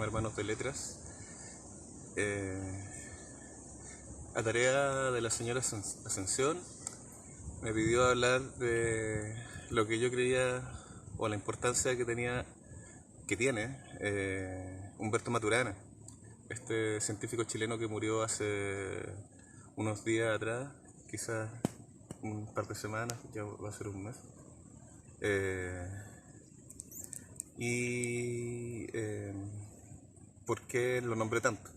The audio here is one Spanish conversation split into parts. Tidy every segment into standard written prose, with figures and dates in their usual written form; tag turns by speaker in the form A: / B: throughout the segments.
A: llama Hermanos de Letras. A tarea de la señora Ascensión me pidió hablar de lo que yo creía o la importancia que tiene Humberto Maturana, este científico chileno que murió hace unos días atrás, quizás un par de semanas, ya va a ser un mes. ¿Por qué lo nombré tanto?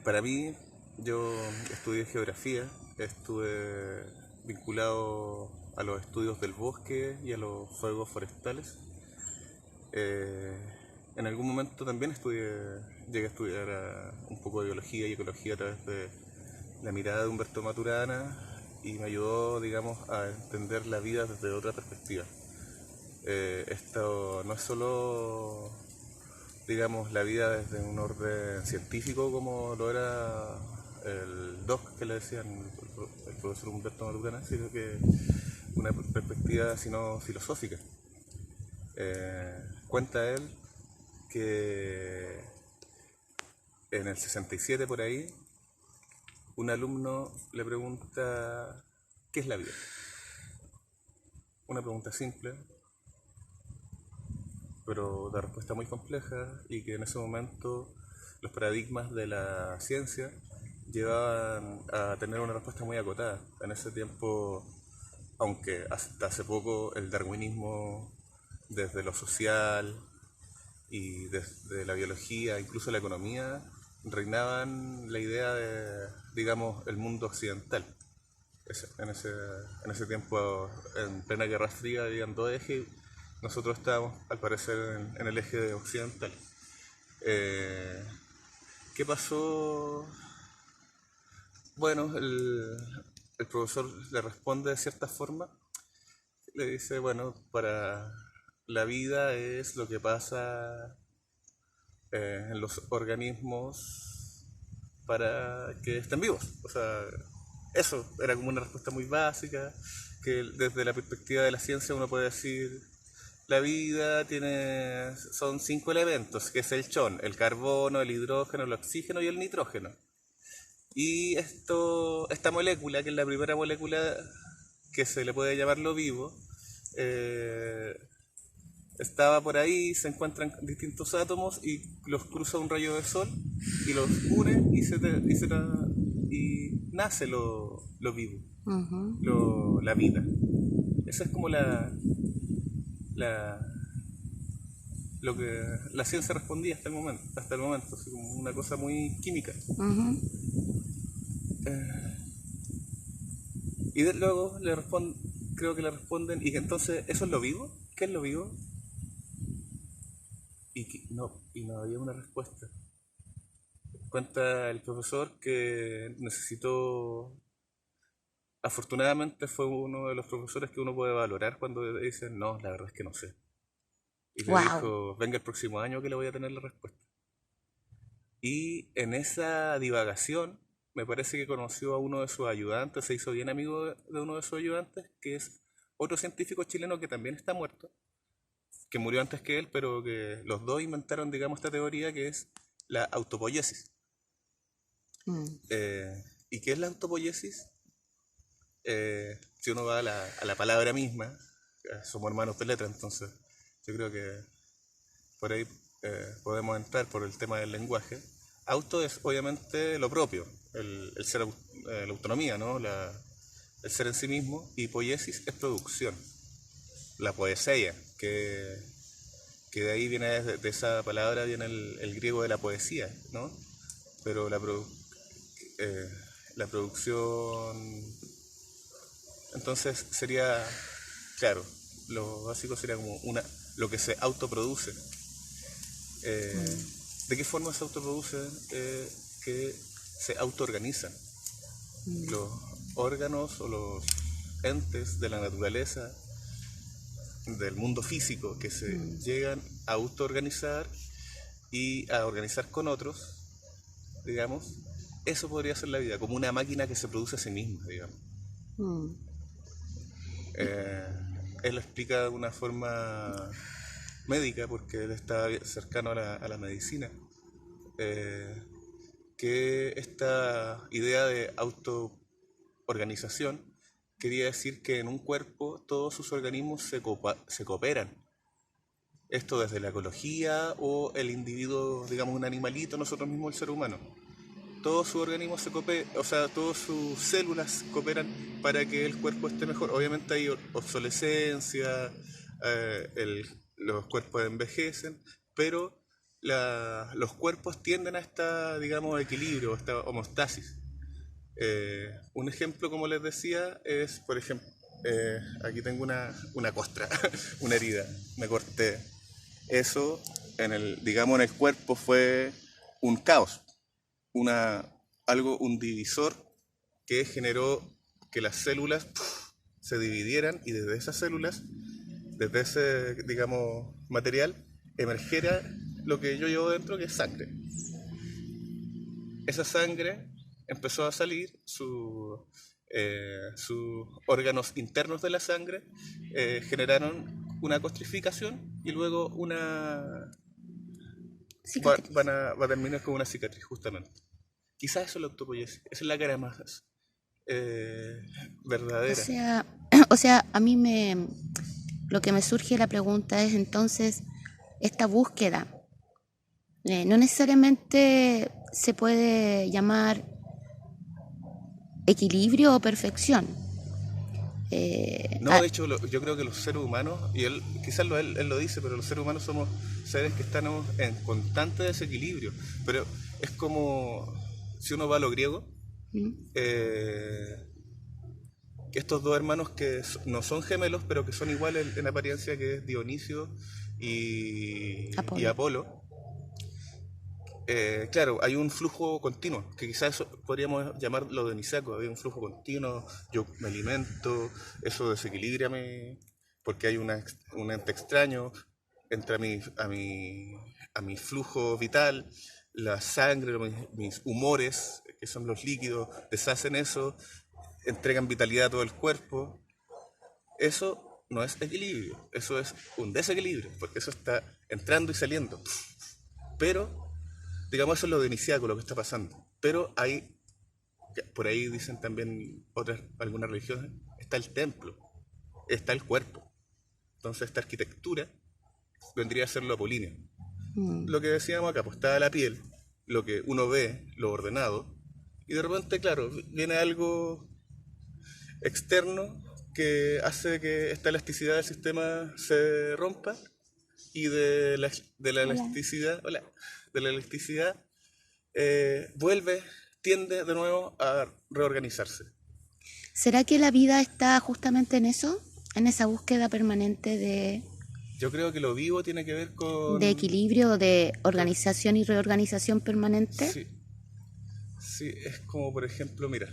A: Para mí, yo estudié geografía, estuve vinculado a los estudios del bosque y a los fuegos forestales. En algún momento también llegué a estudiar un poco de biología y ecología a través de la mirada de Humberto Maturana y me ayudó, digamos, a entender la vida desde otra perspectiva. Esto no es solo, digamos, la vida desde un orden científico como lo era el doc que le decían el profesor Humberto Maturana, sino que una perspectiva sino filosófica. Cuenta él que en el 67 por ahí un alumno le pregunta ¿qué es la vida? Una pregunta simple, pero de respuesta muy compleja, y que en ese momento los paradigmas de la ciencia llevaban a tener una respuesta muy acotada. En ese tiempo, aunque hasta hace poco el darwinismo desde lo social y desde la biología, incluso la economía, reinaban la idea de, digamos, el mundo occidental. En ese tiempo, en plena Guerra Fría, habían dos ejes. Nosotros estábamos, al parecer, en el eje occidental. ¿Qué pasó? Bueno, el profesor le responde de cierta forma. Le dice, bueno, para la vida es lo que pasa en los organismos para que estén vivos. O sea, eso era como una respuesta muy básica, que desde la perspectiva de la ciencia uno puede decir, la vida son 5 elementos, que es el chon, el carbono, el hidrógeno, el oxígeno y el nitrógeno. Y esta molécula, que es la primera molécula que se le puede llamar lo vivo, estaba por ahí, se encuentran distintos átomos y los cruza un rayo de sol y los une y nace lo vivo, la vida. Esa es como la lo que la ciencia respondía hasta el momento, así como una cosa muy química. Luego creo que le responden, y que entonces, ¿eso es lo vivo? ¿Qué es lo vivo? Y no había una respuesta. Cuenta el profesor que afortunadamente fue uno de los profesores que uno puede valorar cuando dicen, no, la verdad es que no sé. Y le dijo, venga el próximo año que le voy a tener la respuesta. Y en esa divagación, me parece que conoció a uno de sus ayudantes, se hizo bien amigo de uno de sus ayudantes, que es otro científico chileno que también está muerto, que murió antes que él, pero que los dos inventaron, digamos, esta teoría que es la autopoiesis. ¿Y qué es la autopoiesis? Si uno va a la palabra misma, somos hermanos de letra, entonces yo creo que por ahí podemos entrar por el tema del lenguaje. Auto es obviamente lo propio, el ser, la autonomía, ¿no? El ser en sí mismo, y poiesis es producción, la poesía, que de ahí viene, de esa palabra viene el griego de la poesía, ¿no? Pero la producción, entonces sería, claro, lo básico sería como lo que se autoproduce. ¿De qué forma se autoproduce? Que se autoorganizan. Los órganos o los entes de la naturaleza, del mundo físico, que se llegan a autoorganizar y a organizar con otros, digamos, eso podría ser la vida, como una máquina que se produce a sí misma, digamos. Él lo explica de una forma médica, porque él estaba cercano a la medicina, eh, que esta idea de autoorganización quería decir que en un cuerpo todos sus organismos se cooperan. Esto desde la ecología o el individuo, digamos un animalito, nosotros mismos el ser humano. Todos sus organismos se cooperan, o sea, todas sus células cooperan para que el cuerpo esté mejor. Obviamente hay obsolescencia, los cuerpos envejecen, pero los cuerpos tienden a esta, digamos, equilibrio, a esta homeostasis. Un ejemplo, como les decía, es, por ejemplo, aquí tengo una costra, una herida, me corté. Eso, digamos, en el cuerpo fue un caos, un divisor que generó que las células se dividieran y desde esas células, desde ese, digamos, material, emergiera lo que yo llevo dentro, que es sangre. Esa sangre empezó a salir, sus órganos internos de la sangre generaron una costrificación y luego
B: Cicatriz.
A: va a terminar con una cicatriz, justamente. Quizás eso es la autopoiesis, esa es la cara más eh,
B: O
A: verdadera.
B: sea, a mí lo que me surge la pregunta es entonces, esta búsqueda, no necesariamente se puede llamar equilibrio o perfección.
A: No, de hecho, yo creo que los seres humanos, y quizás él lo dice, pero los seres humanos somos seres que estamos en constante desequilibrio. Pero es como, si uno va a lo griego, eh, que estos dos hermanos que no son gemelos, pero que son iguales en apariencia, que es Dionisio y
B: Apolo.
A: Apolo. Claro, hay un flujo continuo, que quizás eso podríamos llamarlo de dionisíaco, hay un flujo continuo, yo me alimento, eso desequilibra porque hay un ente extraño, entra a mi flujo vital, la sangre, mis humores, que son los líquidos, deshacen eso, entregan vitalidad a todo el cuerpo. Eso no es equilibrio, eso es un desequilibrio, porque eso está entrando y saliendo. Pero digamos, eso es lo de iniciaco, lo que está pasando. Pero hay, por ahí dicen también algunas religiones, está el templo, está el cuerpo. Entonces esta arquitectura vendría a ser lo apolíneo. Lo que decíamos acá, pues está la piel, lo que uno ve, lo ordenado, y de repente, claro, viene algo externo que hace que esta elasticidad del sistema se rompa y de la
B: Hola.
A: elasticidad, hola, de la elasticidad vuelve, tiende de nuevo a reorganizarse.
B: ¿Será que la vida está justamente en eso? En esa búsqueda permanente
A: Yo creo que lo vivo tiene que ver
B: de
A: con...
B: equilibrio, de
A: Claro,
B: organización y reorganización permanente.
A: sí, sí, es como por ejemplo, mira,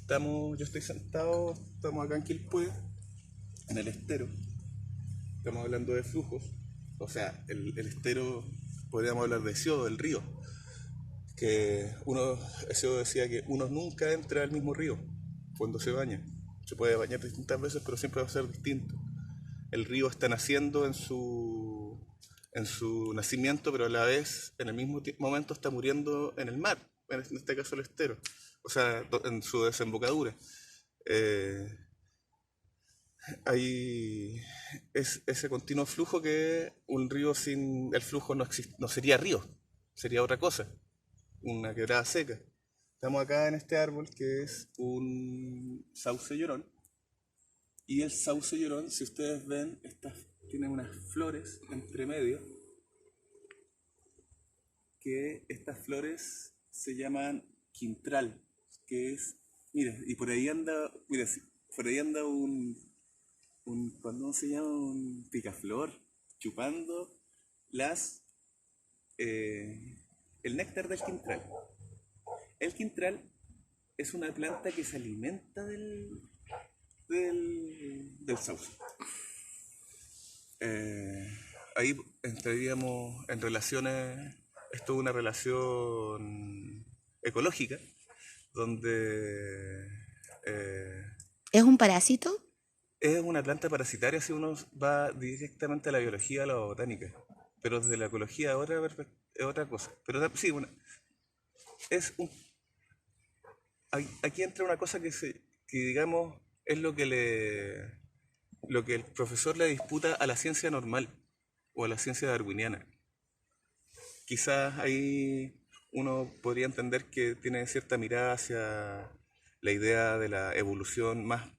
A: yo estoy sentado, estamos acá en Quilpué, en el estero, estamos hablando de flujos, o sea, el estero, podríamos hablar de Siodo, del río, que Siodo decía que uno nunca entra al mismo río cuando se baña, se puede bañar distintas veces, pero siempre va a ser distinto. El río está naciendo en su nacimiento, pero a la vez, en el mismo momento, está muriendo en el mar, en este caso el estero, o sea, en su desembocadura. Eh, hay ese continuo flujo que un río sin el flujo no sería río, sería otra cosa, una quebrada seca. Estamos acá en este árbol que es un sauce llorón. Y el sauce llorón, si ustedes ven, tiene unas flores entre medio, que estas flores se llaman quintral, que es, mira, y por ahí anda, mira, por ahí anda ¿cómo se llama? Un picaflor, chupando las, eh, el néctar del quintral. El quintral es una planta que se alimenta del sauce. Eh, Ahí entraríamos en relaciones, esto es una relación ecológica, donde
B: ¿Es un parásito?
A: es una planta parasitaria si uno va directamente a la biología, a la botánica. Pero desde la ecología es otra cosa. Pero sí, es un, aquí entra una cosa que digamos es lo que el profesor le disputa a la ciencia normal o a la ciencia darwiniana. Quizás ahí uno podría entender que tiene cierta mirada hacia la idea de la evolución más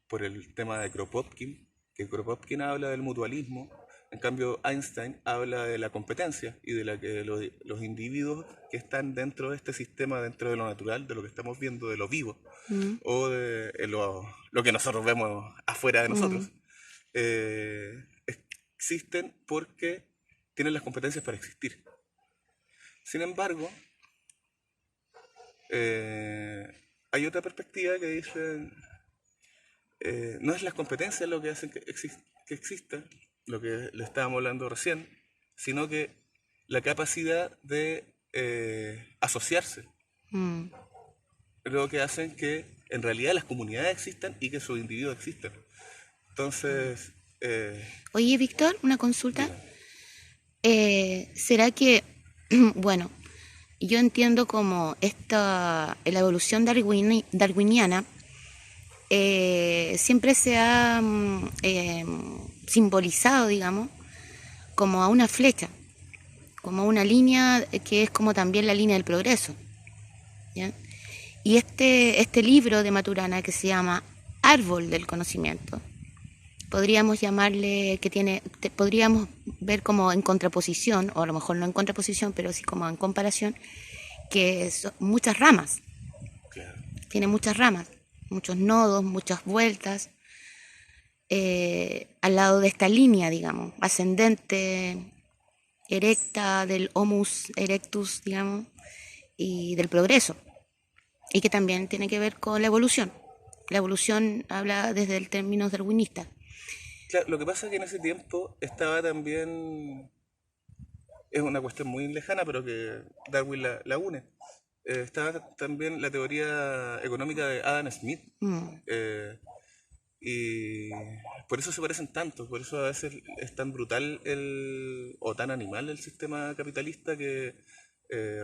A: por el tema de Kropotkin, que Kropotkin habla del mutualismo, en cambio Einstein habla de la competencia y de la que los individuos que están dentro de este sistema, dentro de lo natural, de lo que estamos viendo, de lo vivo,
B: Mm,
A: o de lo que nosotros vemos afuera de
B: mm,
A: nosotros, existen porque tienen las competencias para existir. Sin embargo, eh, hay otra perspectiva que dice, no es las competencias lo que hacen que exista, lo que le estábamos hablando recién, sino que la capacidad de asociarse,
B: mm.
A: lo que hacen que en realidad las comunidades existan y que sus individuos existan. Entonces,
B: Oye, Víctor, una consulta.
A: digan,
B: ¿Será que, bueno, yo entiendo como la evolución darwiniana siempre se ha simbolizado, digamos, como a una flecha, como a una línea que es como también la línea del progreso, ¿ya? Y este libro de Maturana que se llama Árbol del Conocimiento, podríamos llamarle que podríamos ver como en contraposición, o a lo mejor no en contraposición, pero sí como en comparación, que son muchas ramas,
A: claro,
B: tiene muchas ramas, muchos nodos, muchas vueltas, al lado de esta línea, digamos, ascendente, erecta, del Homus erectus, digamos, y del progreso, y que también tiene que ver con la evolución. La evolución habla desde el término darwinista.
A: claro, lo que pasa es que en ese tiempo estaba también, es una cuestión muy lejana, pero que Darwin la une. Estaba también la teoría económica de Adam Smith.
B: Mm,
A: eh, y por eso se parecen tanto, por eso a veces es tan brutal o tan animal el sistema capitalista que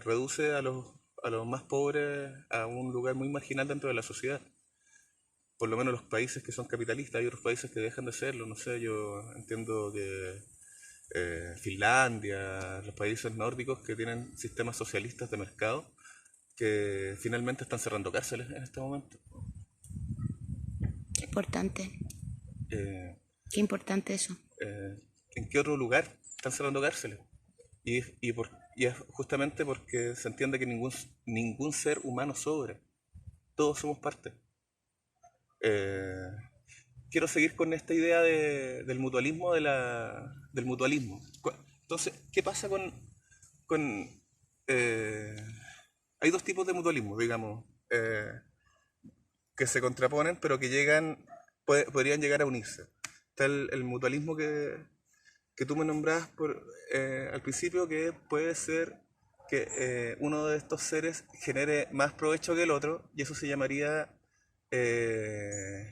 A: reduce a los más pobres a un lugar muy marginal dentro de la sociedad. Por lo menos los países que son capitalistas, hay otros países que dejan de serlo, no sé, yo entiendo que Finlandia, los países nórdicos que tienen sistemas socialistas de mercado, que finalmente están cerrando cárceles en este momento.
B: qué importante,
A: Eh,
B: qué importante eso.
A: eh, ¿En qué otro lugar están cerrando cárceles? Y es justamente porque se entiende que ningún ser humano sobra, todos somos parte. Eh, Quiero seguir con esta idea del mutualismo, del mutualismo. Entonces, ¿qué pasa con eh, hay dos tipos de mutualismo, digamos, que se contraponen, pero que podrían llegar a unirse. Está el mutualismo que tú me nombrabas al principio, que puede ser que uno de estos seres genere más provecho que el otro, y eso se llamaría eh,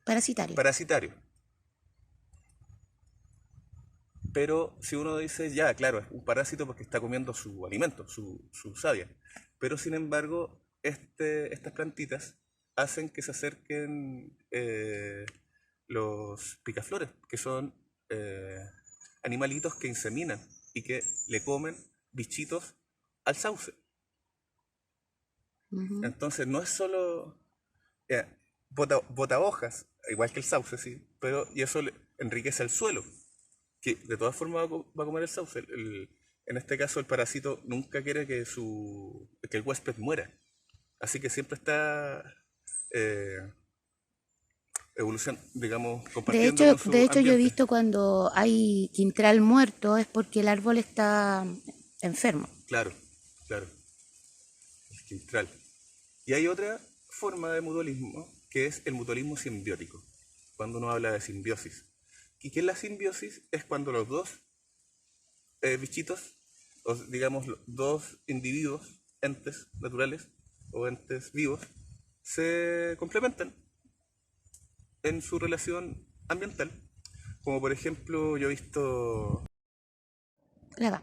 B: Parasitario.
A: parasitario. Pero si uno dice, ya, claro, es un parásito porque está comiendo su alimento, su savia. Pero sin embargo, estas plantitas hacen que se acerquen los picaflores, que son animalitos que inseminan y que le comen bichitos al sauce.
B: Ujú.
A: Entonces no es solo eh, bota hojas, igual que el sauce, sí, pero y eso enriquece el suelo, que de todas formas va a comer el sauce. En este caso, el parásito nunca quiere que el huésped muera. Así que siempre está eh, evolución, digamos, compartiendo con
B: De
A: su
B: hecho, yo he
A: ambiente.
B: visto cuando hay quintral muerto es porque el árbol está enfermo.
A: Claro, claro, el quintral. Y hay otra forma de mutualismo que es el mutualismo simbiótico, cuando uno habla de simbiosis. ¿Y qué es la simbiosis? Es cuando los dos bichitos, o digamos dos individuos, entes naturales o entes vivos, se complementan. en su relación ambiental. Como por ejemplo, yo he visto
B: Graba.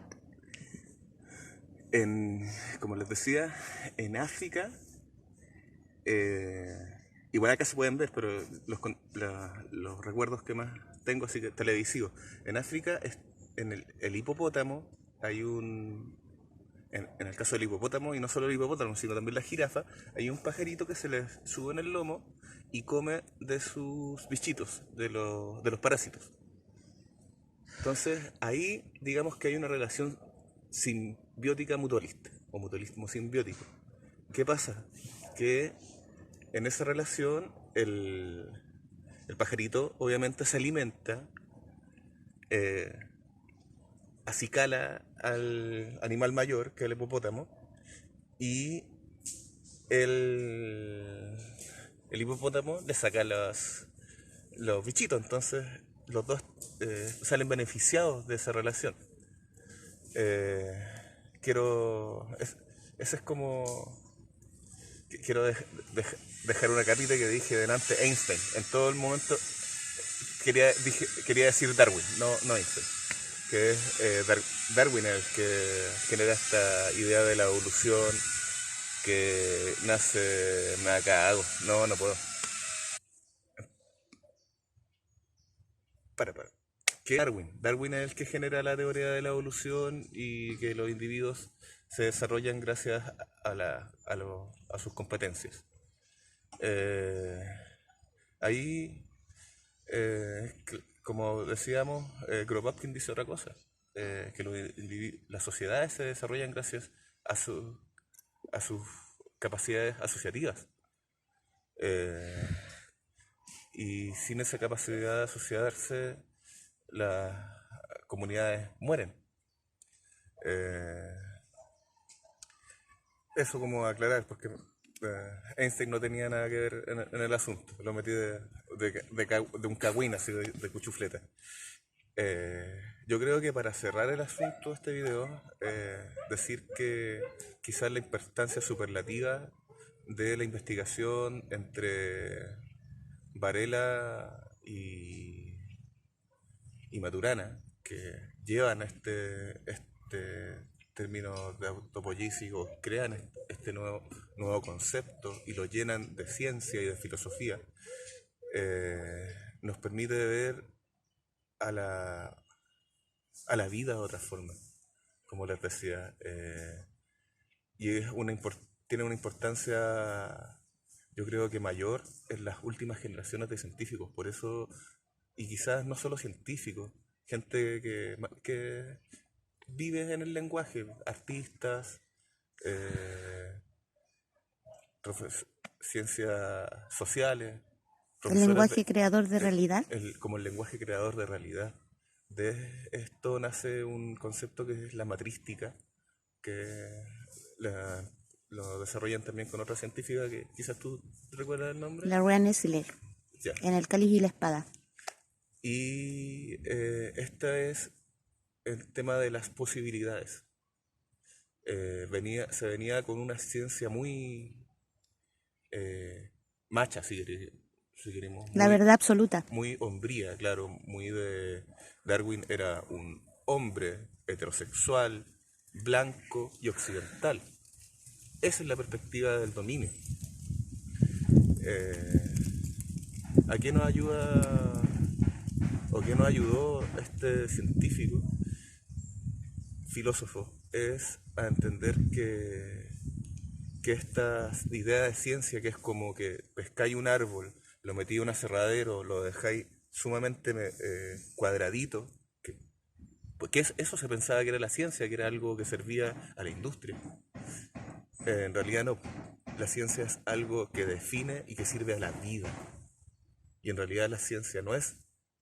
A: como les decía, en África, igual acá se pueden ver, pero los recuerdos que más tengo, así que televisivos. En África, en el hipopótamo, hay en el caso del hipopótamo, y no solo el hipopótamo, sino también la jirafa, hay un pajarito que se les sube en el lomo y come de sus bichitos, de los parásitos. Entonces, ahí digamos que hay una relación simbiótica mutualista, o mutualismo simbiótico. ¿Qué pasa? Que en esa relación el pajarito obviamente se alimenta, eh, acicala al animal mayor, que es el hipopótamo, y el, el hipopótamo le saca los bichitos, entonces los dos salen beneficiados de esa relación. Eh, quiero. Ese es como. Quiero dejar una capita que dije delante Einstein. En todo el momento quería decir Darwin, no Einstein. Que es Darwin el que genera esta idea de la evolución que nace. Me cago. No puedo. Para. Que Darwin es el que genera la teoría de la evolución y que los individuos se desarrollan gracias a sus competencias. Ahí, como decíamos, Kropotkin dice otra cosa, que las sociedades se desarrollan gracias a sus capacidades asociativas. Y sin esa capacidad de asociarse, las comunidades mueren. Eso como aclarar, porque Einstein no tenía nada que ver en el asunto. Lo metí de un cagüín, así de cuchufleta. Yo creo que para cerrar el asunto de este video, decir que quizás la importancia superlativa de la investigación entre Varela y Maturana, que llevan este término de autopoiesis, o crean este nuevo concepto y lo llenan de ciencia y de filosofía, nos permite ver a la vida de otra forma, como les decía, y tiene una importancia, yo creo que mayor en las últimas generaciones de científicos. Por eso, y quizás no solo científicos, gente que vive en el lenguaje, artistas, eh, ciencias sociales,
B: El
A: profesores
B: lenguaje creador de realidad.
A: como el lenguaje creador de realidad. De esto nace un concepto que es la matrística, que lo desarrollan también con otra científica que quizás tú recuerdas el nombre.
B: La Ruane Siller,
A: Ya.
B: en El cáliz y la espada.
A: Y este es el tema de las posibilidades. Se venía con una ciencia muy macha, si queremos.
B: La verdad absoluta.
A: Muy hombría, claro, muy de. Darwin era un hombre heterosexual, blanco y occidental. Esa es la perspectiva del dominio. ¿A qué nos ayuda o qué nos ayudó este científico, filósofo? Es a entender que esta idea de ciencia, que es como que pescáis un árbol, lo metí en un aserradero, lo dejáis sumamente cuadradito, porque eso se pensaba que era la ciencia, que era algo que servía a la industria. En realidad no. La ciencia es algo que define y que sirve a la vida. Y en realidad la ciencia no es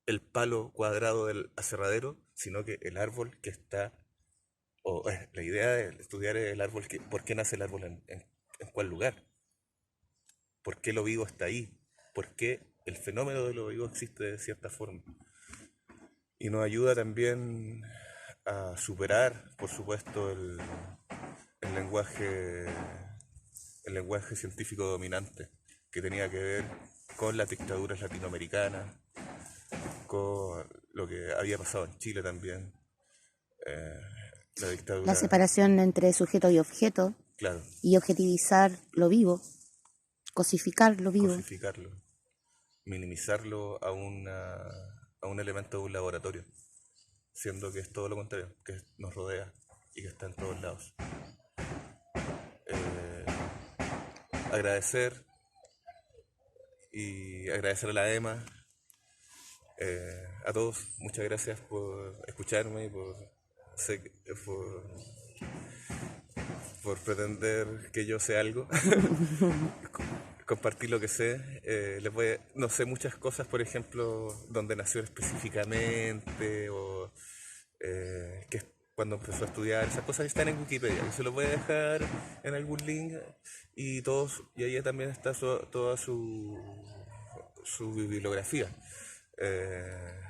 A: el palo cuadrado del aserradero, sino que el árbol que está, la idea de estudiar el árbol, por qué nace el árbol en cuál lugar, por qué lo vivo está ahí, por qué el fenómeno de lo vivo existe de cierta forma. Y nos ayuda también a superar, por supuesto, el lenguaje científico dominante, que tenía que ver con las dictaduras latinoamericanas, con lo que había pasado en Chile también, eh, la
B: La
A: dictadura,
B: separación entre sujeto y objeto
A: claro,
B: y objetivizar lo vivo, cosificar lo vivo.
A: cosificarlo, minimizarlo a un elemento de un laboratorio, siendo que es todo lo contrario, que nos rodea y que está en todos lados. Eh, agradecer y agradecer a la EMA, a todos, muchas gracias por escucharme y sé que- por pretender que yo sé algo, compartir lo que sé. No sé muchas cosas, por ejemplo, dónde nació específicamente o cuando empezó a estudiar. Esas cosas están en Wikipedia. Yo se los voy a dejar en algún link y ahí también está toda su bibliografía. Eh,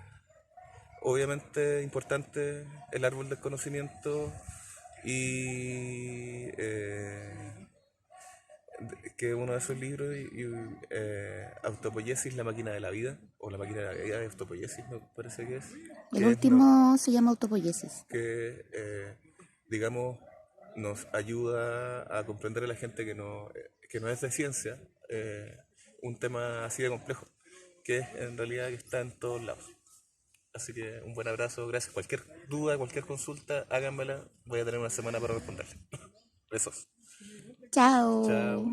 A: obviamente importante el árbol del conocimiento y que uno de esos libros Autopoiesis, la máquina de la vida, o la máquina de la vida de Autopoiesis, me parece
B: El
A: que es no,
B: último se llama autopoiesis.
A: que digamos nos ayuda a comprender a la gente que no es de ciencia un tema así de complejo, que es en realidad que está en todos lados. Así que un buen abrazo, gracias. Cualquier duda, cualquier consulta, háganmela. Voy a tener una semana para responderle. Besos.
B: Chao.
A: Chao.